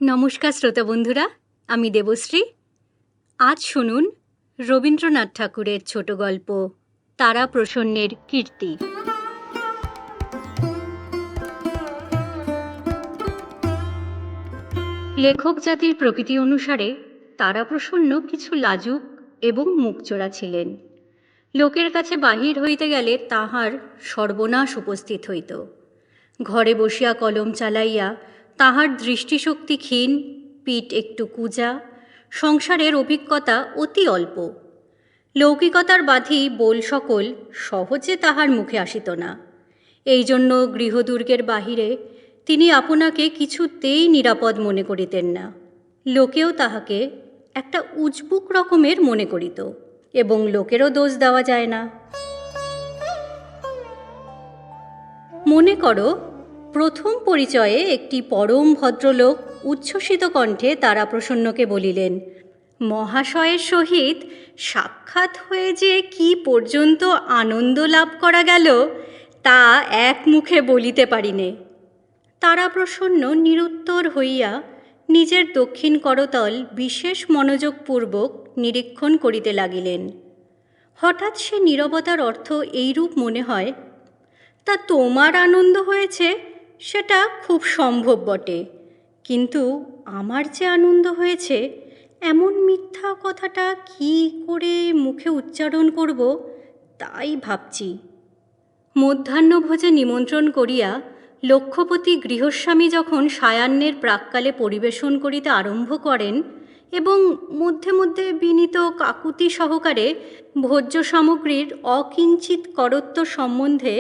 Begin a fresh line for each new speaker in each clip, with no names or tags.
নমস্কার শ্রোতা বন্ধুরা, আমি দেবশ্রী। আজ শুনুন রবীন্দ্রনাথ ঠাকুরের ছোট গল্প তারা প্রসন্নের কীর্তি। লেখক জাতির প্রকৃতি অনুসারে তারাপ্রসন্ন কিছু লাজুক এবং মুখচোরা ছিলেন। লোকের কাছে বাহির হইতে গেলে তাহার সর্বনাশ উপস্থিত হইত। ঘরে বসিয়া কলম চালাইয়া তাহার দৃষ্টিশক্তি ক্ষীণ, পিঠ একটু কুঁজা, সংসারের অভিজ্ঞতা অতি অল্প। লৌকিকতার বাধি বোল সকল সহজে তাহার মুখে আসিত না। এই জন্য গৃহদুর্গের বাহিরে তিনি আপনাকে কিছুতেই নিরাপদ মনে করিতেন না। লোকেও তাহাকে একটা উজবুক রকমের মনে করিত, এবং লোকেরও দোষ দেওয়া যায় না। মনে করো, প্রথম পরিচয়ে একটি পরম ভদ্রলোক উচ্ছ্বসিত কণ্ঠে তারাপ্রসন্নকে বলিলেন, মহাশয়ের সহিত সাক্ষাৎ হয়ে যে কি পর্যন্ত আনন্দ লাভ করা গেল তা এক মুখে বলিতে পারিনে। তারাপ্রসন্ন নিরুত্তর হইয়া নিজের দক্ষিণ করতল বিশেষ মনোযোগপূর্বক নিরীক্ষণ করিতে লাগিলেন। হঠাৎ সে নীরবতার অর্থ এইরূপ মনে হয়, তা তোমার আনন্দ হয়েছে সেটা খুব সম্ভব বটে, কিন্তু আমার যে আনন্দ হয়েছে এমন মিথ্যা কথাটা কি করে মুখে উচ্চারণ করব তাই ভাবছি। মধ্যাহ্নভোজে নিমন্ত্রণ করিয়া লক্ষ্যপতি গৃহস্বামী যখন সায়াহ্নের প্রাক্কালে পরিবেশন করিতে আরম্ভ করেন এবং মধ্যে মধ্যে বিনীত কাকুতি সহকারে ভোজ্য সামগ্রীর অকিঞ্চিত করত্ব সম্বন্ধে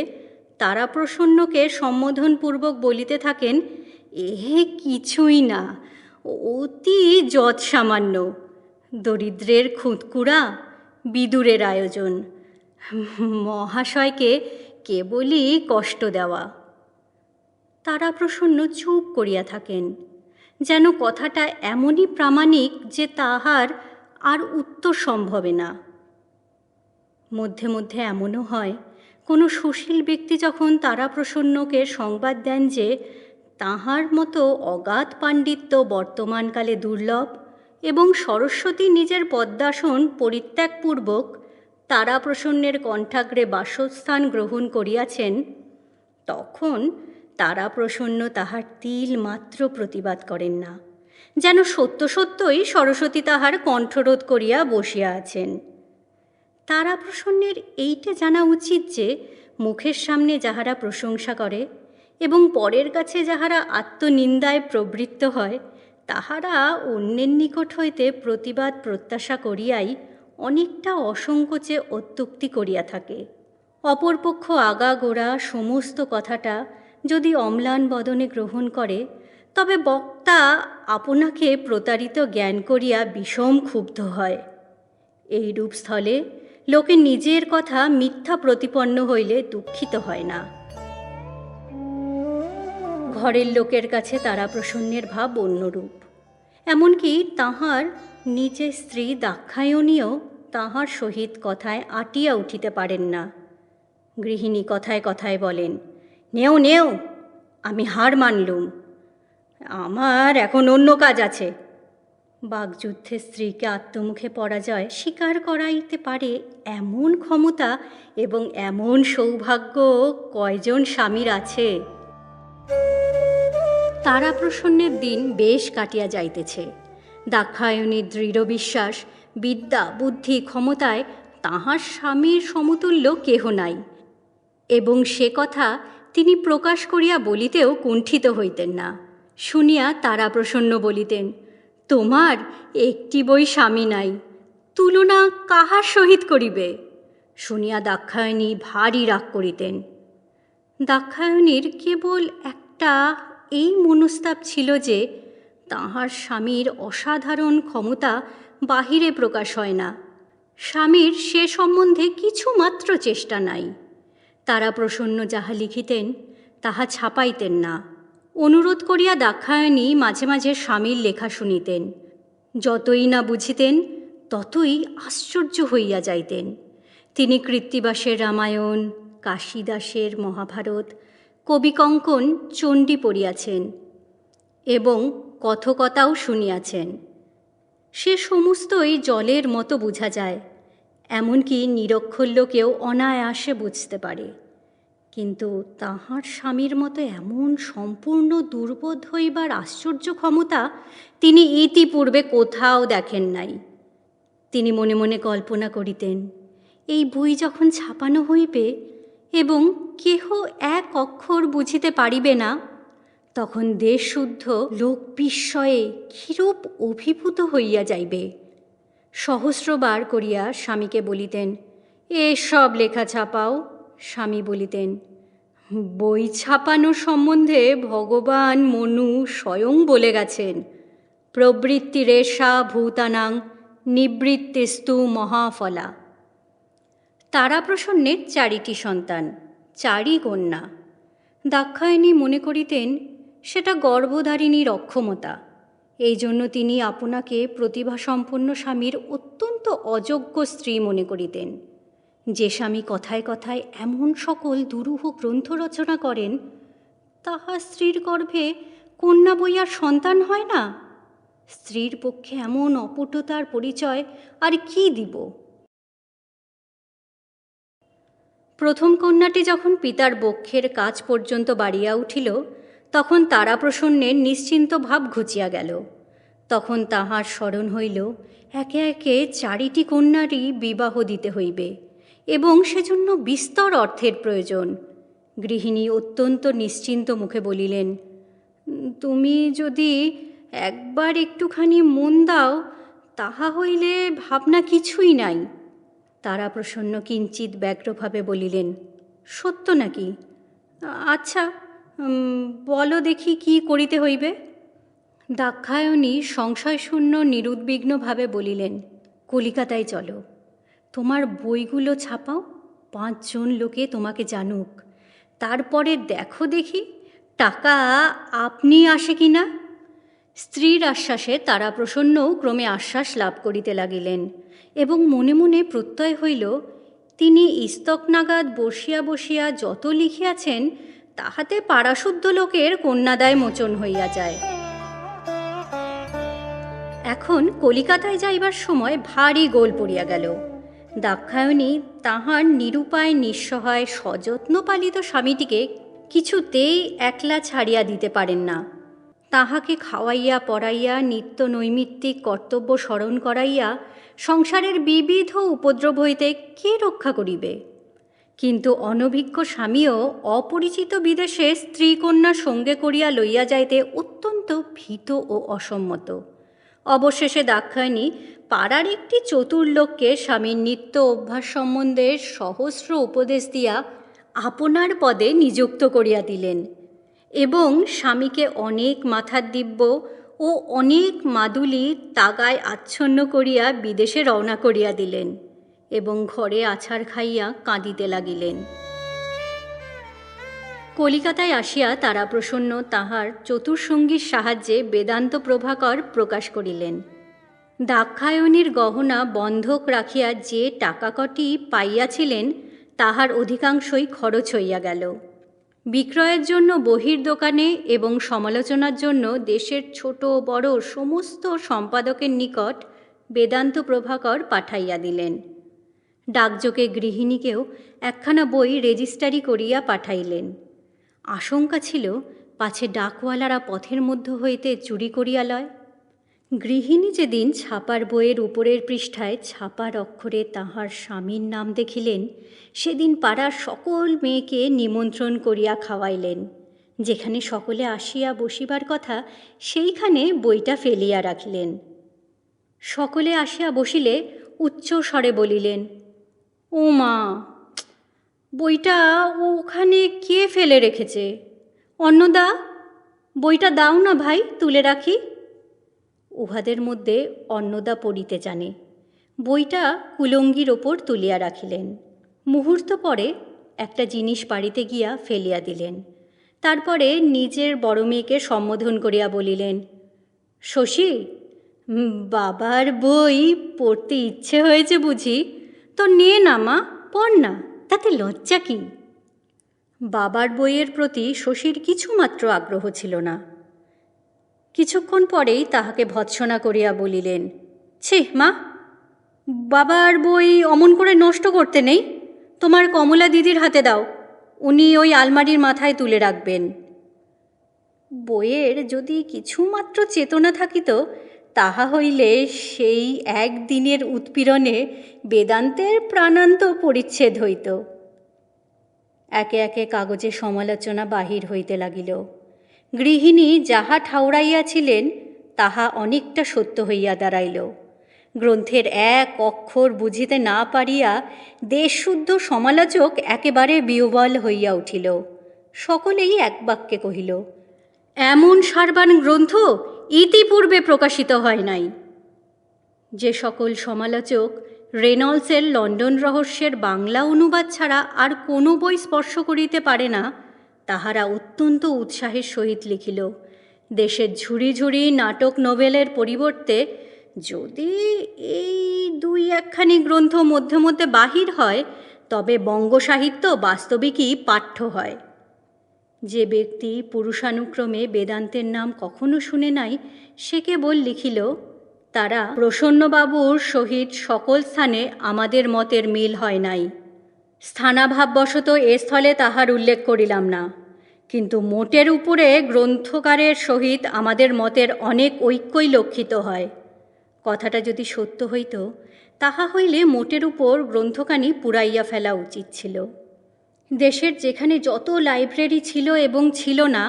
তারাপ্রসন্নকে সম্বোধনপূর্বক বলিতে থাকেন, এহে কিছুই না, অতি যৎসামান্য, দরিদ্রের খুঁতকুড়া বিদুরের আয়োজন, মহাশয়কে কেবলই কষ্ট দেওয়া। তারাপ্রসন্ন চুপ করিয়া থাকেন, যেন কথাটা এমনই প্রামাণিক যে তাহার আর উত্তর সম্ভবে না। মধ্যে মধ্যে এমনও হয়, কোনো সুশীল ব্যক্তি যখন তারাপ্রসন্নকে সংবাদ দেন যে তাহার মতো অগাধ পাণ্ডিত্য বর্তমানকালে দুর্লভ এবং সরস্বতী নিজের পদ্মাসন পরিত্যাগপূর্বক তারাপ্রসন্নের কণ্ঠাগ্রে বাসস্থান গ্রহণ করিয়াছেন, তখন তারাপ্রসন্ন তাহার তিল মাত্র প্রতিবাদ করেন না, যেন সত্য সত্যই সরস্বতী তাহার কণ্ঠরোধ করিয়া বসিয়া আছেন। তারাপ্রসন্নের এইটা জানা উচিত যে মুখের সামনে যাহারা প্রশংসা করে এবং পরের কাছে যাহারা আত্মনিন্দায় প্রবৃত্ত হয়, তাহারা অন্যের নিকট হইতে প্রতিবাদ প্রত্যাশা করিয়াই অনেকটা অসংকোচে অত্যুক্তি করিয়া থাকে। অপরপক্ষ আগাগোড়া সমস্ত কথাটা যদি অম্লান বদনে গ্রহণ করে, তবে বক্তা আপনাকে প্রতারিত জ্ঞান করিয়া বিষম ক্ষুব্ধ হয়। এইরূপ স্থলে লোকে নিজের কথা মিথ্যা প্রতিপন্ন হইলে দুঃখিত হয় না। ঘরের লোকের কাছে তারাপ্রসন্নের ভাব অন্যরূপ। এমনকি তাহার নিজের স্ত্রী দাক্ষায়ণীও তাহার সহিত কথায় আটিয়া উঠিতে পারেন না। গৃহিণী কথায় কথায় বলেন, নেও নেও, আমি হার মানলুম, আমার এখন অন্য কাজ আছে। বাগযুদ্ধে স্ত্রীকে আত্মমুখে পরাজয় স্বীকার করাইতে পারে এমন ক্ষমতা এবং এমন সৌভাগ্য কয়জন স্বামীর আছে? তারাপ্রসন্নের দিন বেশ কাটিয়া যাইতেছে। দাক্ষায়ণীর দৃঢ় বিশ্বাস, বিদ্যা বুদ্ধি ক্ষমতায় তাহার স্বামীর সমতুল্য কেহ নাই, এবং সে কথা তিনি প্রকাশ করিয়া বলিতেও কুণ্ঠিত হইতেন না। শুনিয়া তারাপ্রসন্ন বলিতেন, তোমার একটি বই স্বামী নাই, তুলনা কাহার সহিত করিবে? শুনিয়া দাক্ষায়ণী ভারী রাগ করিতেন। দাক্ষায়ণীর কেবল একটা এই মনস্তাপ ছিল যে তাহার স্বামীর অসাধারণ ক্ষমতা বাহিরে প্রকাশ হয় না, স্বামীর সে সম্বন্ধে কিছু মাত্র চেষ্টা নাই। তারাপ্রসন্ন যাহা লিখিতেন তাহা ছাপাইতেন না। অনুরোধ করিয়া দাক্ষায়ণী মাঝে মাঝে স্বামীর লেখা শুনিতেন। যতই না বুঝিতেন ততই আশ্চর্য হইয়া যাইতেন। তিনি কৃত্তিবাসের রামায়ণ, কাশিদাসের মহাভারত, কবিকঙ্কন চণ্ডী পড়িয়াছেন এবং কথকতাও শুনিয়াছেন। সে সমস্তই জলের মতো বোঝা যায়, এমনকি নিরক্ষর লোকেও অনায়াসে বুঝতে পারে। কিন্তু তাহার স্বামীর মতো এমন সম্পূর্ণ দুর্বোধ হইবার আশ্চর্য ক্ষমতা তিনি ইতিপূর্বে কোথাও দেখেন নাই। তিনি মনে মনে কল্পনা করিতেন, এই বই যখন ছাপানো হইবে এবং কেহ এক অক্ষর বুঝিতে পারিবে না, তখন দেশশুদ্ধ লোক বিস্ময়ে কিরূপ অভিভূত হইয়া যাইবে। সহস্রবার করিয়া স্বামীকে বলিতেন, এসব লেখা ছাপাও। স্বামী বলিতেন, বই ছাপানোর সম্বন্ধে ভগবান মনু স্বয়ং বলে গেছেন, প্রবৃত্তিরেষা ভূতানাং নিবৃত্তিস্তু মহাফলা। তারাপ্রসন্নের 4টি সন্তান, 4ই কন্যা। দাক্ষায়ণী মনে করিতেন সেটা গর্ভধারিণীর অক্ষমতা। এই জন্য তিনি আপনাকে প্রতিভাসম্পন্ন স্বামীর অত্যন্ত অযোগ্য স্ত্রী মনে করিতেন। যে স্বামী কথায় কথায় এমন সকল দুরূহ গ্রন্থ রচনা করেন, তাহার স্ত্রীর গর্ভে কন্যা বইয়ার সন্তান হয় না। স্ত্রীর পক্ষে এমন অপটুতার পরিচয় আর কি দিব। প্রথম কন্যাটি যখন পিতার বক্ষের কাছ পর্যন্ত বাড়িয়া উঠিল, তখন তারাপ্রসন্নের নিশ্চিন্ত ভাব ঘুচিয়া গেল। তখন তাহার স্মরণ হইল, একে একে 4টি কন্যারই বিবাহ দিতে হইবে এবং সেজন্য বিস্তর অর্থের প্রয়োজন। গৃহিণী অত্যন্ত নিশ্চিন্ত মুখে বলিলেন, তুমি যদি একবার একটুখানি মন দাও, তাহা হইলে ভাবনা কিছুই নাই। তারাপ্রসন্ন কিঞ্চিৎ ব্যগ্রভাবে বলিলেন, সত্য নাকি? আচ্ছা, বলো দেখি কি করিতে হইবে। দাক্ষায়ণী সংশয়শূন্য নিরুদ্বিগ্নভাবে বলিলেন, কলিকাতায় চলো, তোমার বইগুলো ছাপাও, 5 জন লোকে তোমাকে জানুক, তারপরে দেখো দেখি টাকা আপনি আসে কি না। স্ত্রীর আশ্বাসে তারাপ্রসন্নও ক্রমে আশ্বাস লাভ করিতে লাগিলেন এবং মনে মনে প্রত্যয় হইল, তিনি ইস্তক নাগাদ বসিয়া বসিয়া যত লিখিয়াছেন, তাহাতে পাড়াশুদ্ধ লোকের কন্যাদায় মোচন হইয়া যায়। এখন কলিকাতায় যাইবার সময় ভারী গোল পড়িয়া গেল। দাক্ষায়ণী তাহার নিরুপায় নিঃসহায় সযত্ন পালিত স্বামীটিকে কিছুতেই একলা ছাড়িয়া দিতে পারেন না। তাহাকে খাওয়াইয়া পড়াইয়া নিত্য নৈমিত্তিক কর্তব্য স্মরণ করাইয়া সংসারের বিবিধ উপদ্রব হইতে কে রক্ষা করিবে। কিন্তু অনভিজ্ঞ স্বামীও অপরিচিত বিদেশে স্ত্রীকন্যা সঙ্গে করিয়া লইয়া যাইতে অত্যন্ত ভীত ও অসম্মত। অবশেষে দাক্ষায়ণী পাড়ার একটি চতুর লোককে স্বামীর নিত্য অভ্যাস সম্বন্ধে সহস্র উপদেশ দিয়া আপনার পদে নিযুক্ত করিয়া দিলেন এবং স্বামীকে অনেক মাথার দিব্য ও অনেক মাদুলি তাগায় আচ্ছন্ন করিয়া বিদেশে রওনা করিয়া দিলেন এবং ঘরে আছাড় খাইয়া কাঁদিতে লাগিলেন। কলিকাতায় আসিয়া তারাপ্রসন্ন তাহার চতুর্সঙ্গীর সাহায্যে বেদান্ত প্রভাকর প্রকাশ করিলেন। দাক্ষায়ণীর গহনা বন্ধক রাখিয়া যে টাকা কটি পাইয়াছিলেন, তাহার অধিকাংশই খরচ হইয়া গেল। বিক্রয়ের জন্য বহির্দোকানে এবং সমালোচনার জন্য দেশের ছোট বড় সমস্ত সম্পাদকের নিকট বেদান্ত প্রভাকর পাঠাইয়া দিলেন। ডাকযোগে গৃহিণীকেও একখানা বই রেজিস্টারি করিয়া পাঠাইলেন। আশঙ্কা ছিল পাছে ডাকওয়ালারা পথের মধ্য হইতে চুরি করিয়া লয়। গৃহিণী যেদিন ছাপার বইয়ের উপরের পৃষ্ঠায় ছাপার অক্ষরে তাহার স্বামীর নাম দেখিলেন, সেদিন পাড়ার সকল মেয়েকে নিমন্ত্রণ করিয়া খাওয়াইলেন। যেখানে সকলে আসিয়া বসিবার কথা, সেইখানে বইটা ফেলিয়া রাখিলেন। সকলে আসিয়া বসিলে উচ্চ স্বরে বলিলেন, ও মা, বইটা ওখানে কে ফেলে রেখেছে? অন্নদা, বইটা দাও না ভাই, তুলে রাখি। উহাদের মধ্যে অন্নদা পড়িতে জানে। বইটা কুলঙ্গির ওপর তুলিয়া রাখিলেন। মুহূর্ত পরে একটা জিনিস বাড়িতে গিয়া ফেলিয়া দিলেন। তারপরে নিজের বড় মেয়েকে সম্বোধন করিয়া বলিলেন, শশী, বাবার বই পড়তে ইচ্ছে হয়েছে বুঝি? তো নে না মা, পড় না, তাতে লজ্জা কি? বাবার বইয়ের প্রতি শশীর কিছুমাত্র আগ্রহ ছিল না, কিছুক্ষণ পরেই তাহাকে ভৎসনা করিয়া বলিলেন, ছি মা, বাবার বই অমন করে নষ্ট করতে নেই। তোমার কমলা দিদির হাতে দাও, উনি ওই আলমারির মাথায় তুলে রাখবেন। বইয়ের যদি কিছুমাত্র চেতনা থাকিত, তাহা হইলে সেই একদিনের উৎপীড়নে বেদান্তের প্রাণান্ত পরিচ্ছেদ হইত। একে একে কাগজে সমালোচনা বাহির হইতে লাগিল। গৃহিণী যাহা ঠাউরাইয়াছিলেন তাহা অনেকটা সত্য হইয়া দাঁড়াইল। গ্রন্থের এক অক্ষর বুঝিতে না পারিয়া দেশশুদ্ধ সমালোচক একেবারে বিহ্বল হইয়া উঠিল। সকলেই এক বাক্যে কহিল, এমন সারবান গ্রন্থ ইতিপূর্বে প্রকাশিত হয় নাই। যে সকল সমালোচক রেনল্ডসের লন্ডন রহস্যের বাংলা অনুবাদ ছাড়া আর কোনো বই স্পর্শ করিতে পারে না, তাহারা অত্যন্ত উৎসাহের সহিত লিখিল, দেশের ঝুড়ি ঝুড়ি নাটক নোভেলের পরিবর্তে যদি এই দুই একখানি গ্রন্থ মধ্যে মধ্যে বাহির হয়, তবে বঙ্গসাহিত্য বাস্তবিকই পাঠ্য হয়। যে ব্যক্তি পুরুষানুক্রমে বেদান্তের নাম কখনো শুনে নাই, সে কেবল লিখিল, তারা প্রসন্নবাবুর সহিত সকল স্থানে আমাদের মতের মিল হয় নাই। স্থানাভাববশত এ স্থলে তাহার উল্লেখ করিলাম না, কিন্তু মোটের উপরে গ্রন্থকারের সহিত আমাদের মতের অনেক ঐক্যই লক্ষিত হয়। কথাটা যদি সত্য হইত, তাহা হইলে মোটের উপর গ্রন্থখানি পুড়াইয়া ফেলা উচিত ছিল। দেশের যেখানে যত লাইব্রেরি ছিল এবং ছিল না,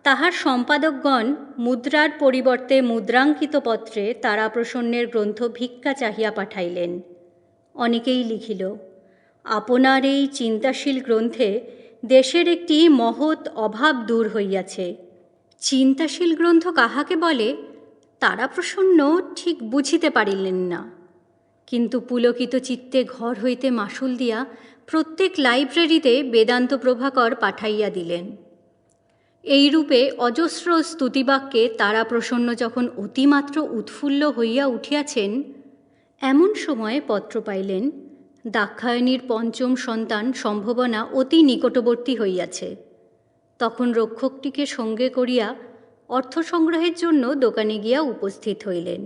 তাহার সম্পাদকগণ মুদ্রার পরিবর্তে মুদ্রাঙ্কিত পত্রে তারাপ্রসন্নের গ্রন্থ ভিক্ষা চাহিয়া পাঠাইলেন। অনেকেই লিখিল, আপনার এই চিন্তাশীল গ্রন্থে দেশের একটি মহৎ অভাব দূর হইয়াছে। চিন্তাশীল গ্রন্থ কাহাকে বলে তারাপ্রসন্ন ঠিক বুঝিতে পারিলেন না, কিন্তু পুলকিত চিত্তে ঘর হইতে মাসুল দিয়া প্রত্যেক লাইব্রেরিতে বেদান্ত প্রভাকর পাঠাইয়া দিলেন। এইরূপে অজস্র স্তুতিবাক্যে তারাপ্রসন্ন যখন অতিমাত্র উৎফুল্ল হইয়া উঠিয়াছেন, এমন সময়ে পত্র পাইলেন দাক্ষায়ণীর পঞ্চম সন্তান সম্ভাবনা অতি নিকটবর্তী হইয়াছে। তখন রক্ষকটিকে সঙ্গে করিয়া অর্থ সংগ্রহের জন্য দোকানে গিয়া উপস্থিত হইলেন।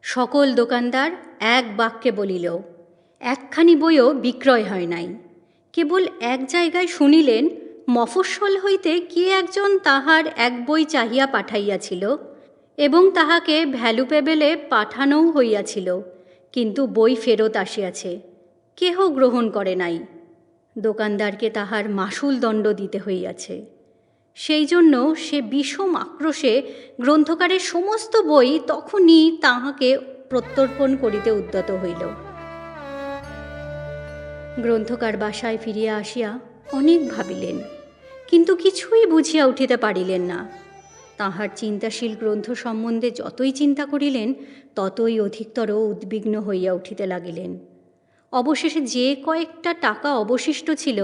সকল দোকানদার এক বাক্যে বলিল, একখানি বইও বিক্রয় হয় নাই। কেবল এক জায়গায় শুনিলেন মফস্বল হইতে কে একজন তাহার এক বই চাহিয়া পাঠাইয়াছিল এবং তাহাকে ভ্যালুপেবেলে পাঠানোও হইয়াছিল, কিন্তু বই ফেরত আসিয়াছে, কেহ গ্রহণ করে নাই। দোকানদারকে তাহার মাসুল দণ্ড দিতে হইয়াছে। সেই জন্য সে বিষম আক্রোশে গ্রন্থকারের সমস্ত বই তখনই তাহাকে প্রত্যর্পণ করিতে উদ্যত হইল। গ্রন্থকার বাসায় ফিরিয়া আসিয়া অনেক ভাবিলেন, কিন্তু কিছুই বুঝিয়া উঠিতে পারিলেন না। তাহার চিন্তাশীল গ্রন্থ সম্বন্ধে যতই চিন্তা করিলেন, ততই অধিকতর উদ্বিগ্ন হইয়া উঠিতে লাগিলেন। অবশেষে যে কয়েকটা টাকা অবশিষ্ট ছিল,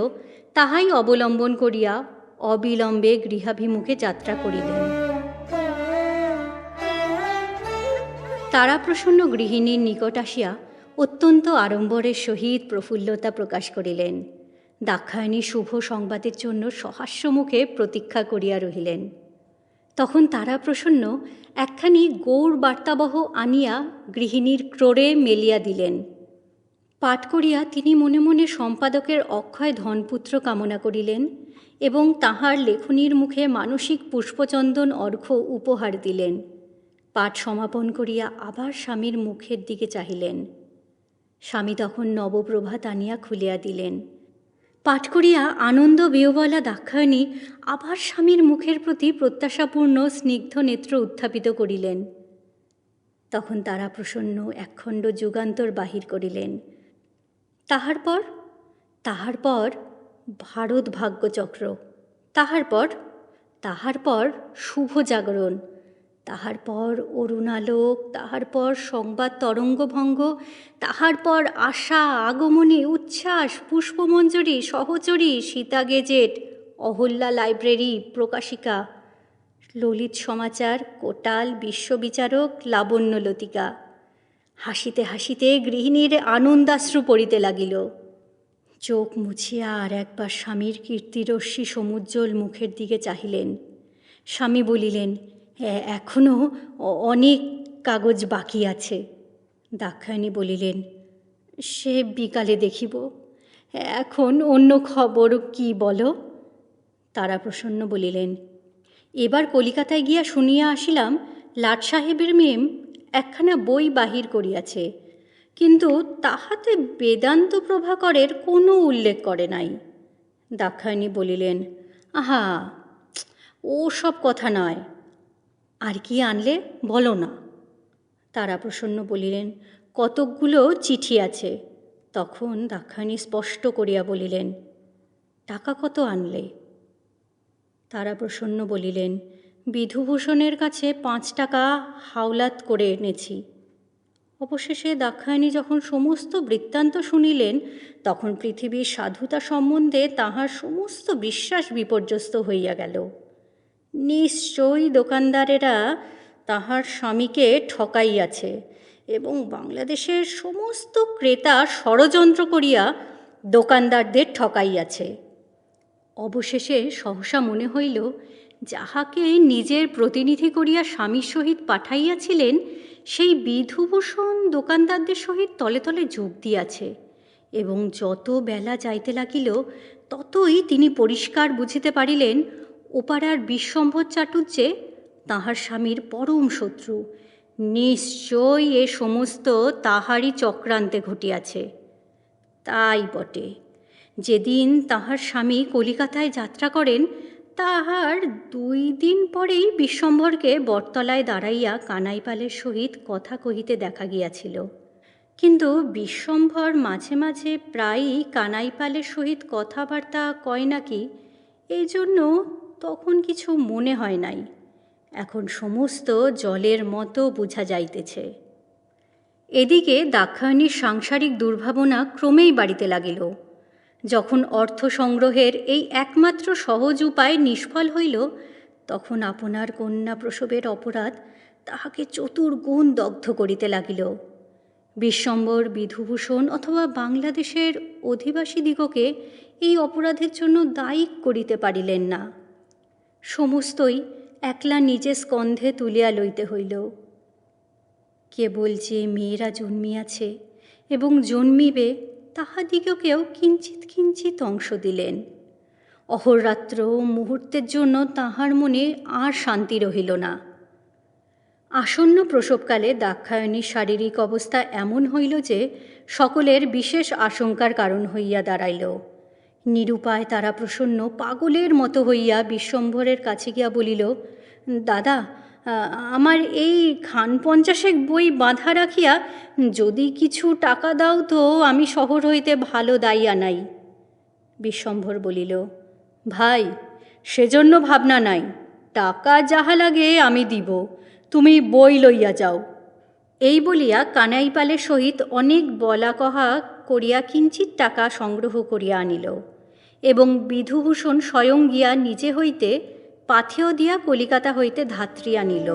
তাহাই অবলম্বন করিয়া অবিলম্বে গৃহাভিমুখে যাত্রা করিলেন। তারাপ্রসন্ন গৃহিণীর নিকট আসিয়া অত্যন্ত আড়ম্বরের সহিত প্রফুল্লতা প্রকাশ করিলেন। দাক্ষায়ণী শুভ সংবাদের জন্য সহাস্য মুখে প্রতীক্ষা করিয়া রহিলেন। তখন তারাপ্রসন্ন একখানি গৌড় বার্তাবহ আনিয়া গৃহিণীর ক্রোড়ে মেলিয়া দিলেন। পাঠ করিয়া তিনি মনে মনে সম্পাদকের অক্ষয় ধনপুত্র কামনা করিলেন এবং তাহার লেখনীর মুখে মানসিক পুষ্পচন্দন অর্ঘ্য উপহার দিলেন। পাঠ সমাপন করিয়া আবার স্বামীর মুখের দিকে চাহিলেন। স্বামী তখন নবপ্রভাত আনিয়া খুলিয়া দিলেন। পাঠ করিয়া আনন্দ বিহ্বলা দাক্ষায়ণী আবার স্বামীর মুখের প্রতি প্রত্যাশাপূর্ণ স্নিগ্ধ নেত্র উত্থাপিত করিলেন। তখন তারাপ্রসন্ন একখণ্ড যুগান্তর বাহির করিলেন। তাহার পর ভারত ভাগ্যচক্র, তাহার পর শুভ জাগরণ, তাহার পর অরুণালোক, তাহার পর সংবাদ তরঙ্গভঙ্গ, তাহার পর আশা, আগমনী, উচ্ছ্বাস, পুষ্পমঞ্জরি, সহচরী, সীতা গেজেট, অহল্যা লাইব্রেরি, প্রকাশিকা, ললিত সমাচার, কোটাল, বিশ্ববিচারক, লাবণ্যলতিকা। হাসিতে হাসিতে গৃহিণীর আনন্দাশ্রু পড়িতে লাগিল। চোখ মুছিয়া আর একবার স্বামীর কীর্তিরশ্মি সমুজ্জ্বল মুখের দিকে চাহিলেন। স্বামী বলিলেন, এখনও অনেক কাগজ বাকি আছে। দাক্ষায়ণী বলিলেন, সে বিকালে দেখিব, এখন অন্য খবর কি বলো? তারাপ্রসন্ন বলিলেন, এবার কলিকাতায় গিয়া শুনিয়া আসিলাম লাট সাহেবের মেম একখানা বই বাহির করিয়াছে, কিন্তু তাহাতে বেদান্ত প্রভাকরের কোনো উল্লেখ করে নাই। দাক্ষায়ণী বলিলেন, আহা, ও সব কথা নয়, আর কি আনলে বলো না। তারাপ্রসন্ন বলিলেন, কতকগুলো চিঠি আছে। তখন দাক্ষায়ণী স্পষ্ট করিয়া বলিলেন, টাকা কত আনলে? তারাপ্রসন্ন বলিলেন, বিধুভূষণের কাছে 5 টাকা হাওলাত করে এনেছি। অবশেষে দাক্ষায়ণী যখন সমস্ত বৃত্তান্ত শুনিলেন, তখন পৃথিবীর সাধুতা সম্বন্ধে তাহার সমস্ত বিশ্বাস বিপর্যস্ত হইয়া গেল। নিশ্চয়ই দোকানদারেরা তাহার স্বামীকে ঠকাইয়াছে এবং বাংলাদেশের সমস্ত ক্রেতা ষড়যন্ত্র করিয়া দোকানদারদের ঠকাইয়াছে। অবশেষে সহসা মনে হইল, যাহাকে নিজের প্রতিনিধি করিয়া স্বামীর সহিত পাঠাইয়াছিলেন, সেই বিধুভূষণ দোকানদারদের সহিত তলে তলে যোগ দিয়াছে, এবং যত বেলা যাইতে লাগিল ততই তিনি পরিষ্কার বুঝিতে পারিলেন, ওপাড়ার বিশ্বম্ভর চাটুজ্জে তাহার স্বামীর পরম শত্রু। নিশ্চয় এ সমস্ত তাহারই চক্রান্তে ঘটিয়াছে। তাই বটে, যেদিন তাহার স্বামী কলিকাতায় যাত্রা করেন, তাহার 2 দিন পরেই বিশ্বম্ভরকে বটতলায় দাঁড়াইয়া কানাইপালের সহিত কথা কহিতে দেখা গিয়াছিল। কিন্তু বিশ্বম্ভর মাঝে মাঝে প্রায়ই কানাইপালের সহিত কথাবার্তা কয় নাকি, এই জন্য তখন কিছু মনে হয় নাই। এখন সমস্ত জলের মতো বুঝা যাইতেছে। এদিকে দাক্ষায়ণীর সাংসারিক দুর্ভাবনা ক্রমেই বাড়িতে লাগিল। যখন অর্থ সংগ্রহের এই একমাত্র সহজ উপায় নিষ্ফল হইল, তখন আপনার কন্যা প্রসবের অপরাধ তাহাকে চতুর্গুণ দগ্ধ করিতে লাগিল। বিশ্বম্ভর, বিধুভূষণ অথবা বাংলাদেশের অধিবাসীদিগকে এই অপরাধের জন্য দায়ী করিতে পারিলেন না। সমস্তই একলা নিজের স্কন্ধে তুলিয়া লইতে হইল। কেবল যে মেয়েরা জন্মিয়াছে এবং জন্মিবে, তাহাদিগকেও কিঞ্চিৎ কিঞ্চিৎ অংশ দিলেন। অহোরাত্র মুহূর্তের জন্য তাহার মনে আর শান্তি রহিল না। আসন্ন প্রসবকালে দাক্ষায়ণীর শারীরিক অবস্থা এমন হইল যে সকলের বিশেষ আশঙ্কার কারণ হইয়া দাঁড়াইল। নিরুপায় তারাপ্রসন্ন পাগলের মতো হইয়া বিশ্বম্ভরের কাছে গিয়া বলিল, দাদা, আমার এই খান 50 বই বাঁধা রাখিয়া যদি কিছু টাকা দাও তো আমি শহর হইতে ভালো দাই আনাই। বিশ্বম্ভর বলিল, ভাই, সেজন্য ভাবনা নাই, টাকা যাহা লাগে আমি দিব, তুমি বই লইয়া যাও। এই বলিয়া কানাইপালের সহিত অনেক বলা কহা করিয়া কিঞ্চিৎ টাকা সংগ্রহ করিয়া আনিল, এবং বিধুভূষণ স্বয়ং গিয়া নিজে হইতে পাথেয় দিয়া কলিকাতা হইতে ধাত্রী আনিল।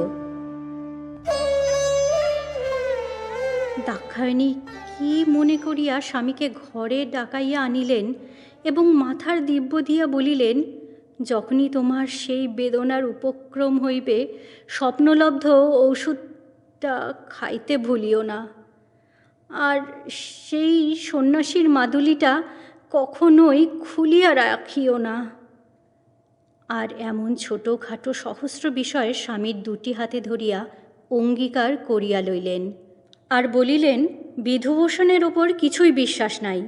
দাক্ষায়ণী কি মনে করিয়া স্বামীকে ঘরে ডাকাইয়া আনিলেন এবং মাথার দিব্য দিয়া বলিলেন, যখনই তোমার সেই বেদনার উপক্রম হইবে, স্বপ্নলব্ধ ওষুধটা খাইতে ভুলিও না, আর সেই সন্ন্যাসীর মাদুলিটা কখনোই খুলিয়া রাখিও না। আর এমন ছোটোখাটো সহস্র বিষয়ে স্বামীর 2টি হাতে ধরিয়া অঙ্গীকার করিয়া লইলেন, আর বলিলেন, বিধুভূষণের ওপর কিছুই বিশ্বাস নাই,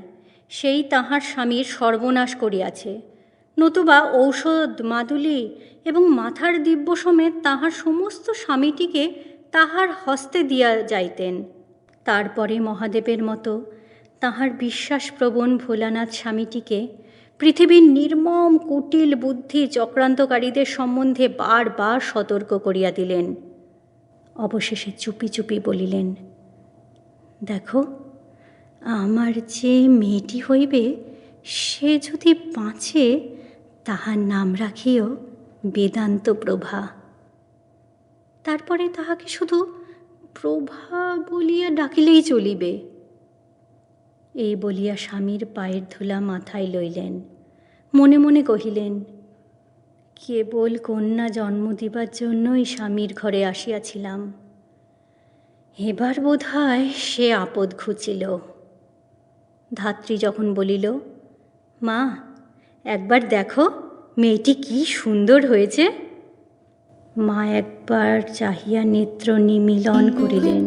সেই তাহার স্বামীর সর্বনাশ করিয়াছে, নতুবা ঔষধ, মাদুলি এবং মাথার দিব্য সমেত তাহার সমস্ত স্বামীটিকে তাহার হস্তে দিয়া যাইতেন। তারপরে মহাদেবের মতো তাহার বিশ্বাসপ্রবণ ভোলানাথ স্বামীটিকে পৃথিবীর নির্মম কুটিল বুদ্ধি চক্রান্তকারীদের সম্বন্ধে বারবার সতর্ক করিয়া দিলেন। অবশেষে চুপি চুপি বলিলেন, দেখো, আমার যে মেয়েটি হইবে, সে যদি বাঁচে, তাহার নাম রাখিও বেদান্ত প্রভা। তারপরে তাহাকে শুধু প্রভা বলিয়া ডাকিলেই চলিবে। এই বলিয়া স্বামীর পায়ের ধুলা মাথায় লইলেন। মনে মনে কহিলেন, কেবল কন্যা জন্ম দিবার জন্যই স্বামীর ঘরে আসিয়াছিলাম। এবার বোধ হয় সে আপদ ঘুচিল। ধাত্রী যখন বলিল, মা একবার দেখো মেয়েটি কি সুন্দর হয়েছে, মা একবার চাহিয়া নেত্র নিমীলন করিলেন,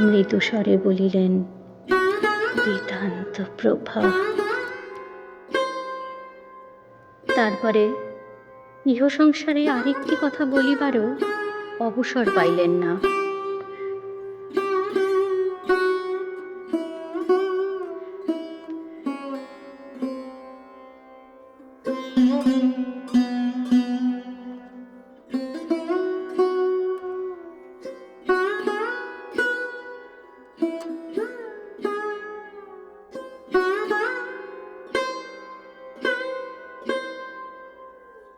মৃদুস্বরে বলিলেন, বেদান্ত প্রভা। তারপরে ইহ সংসারে আরেকটি কথা বলিবারও অবসর পাইলেন না।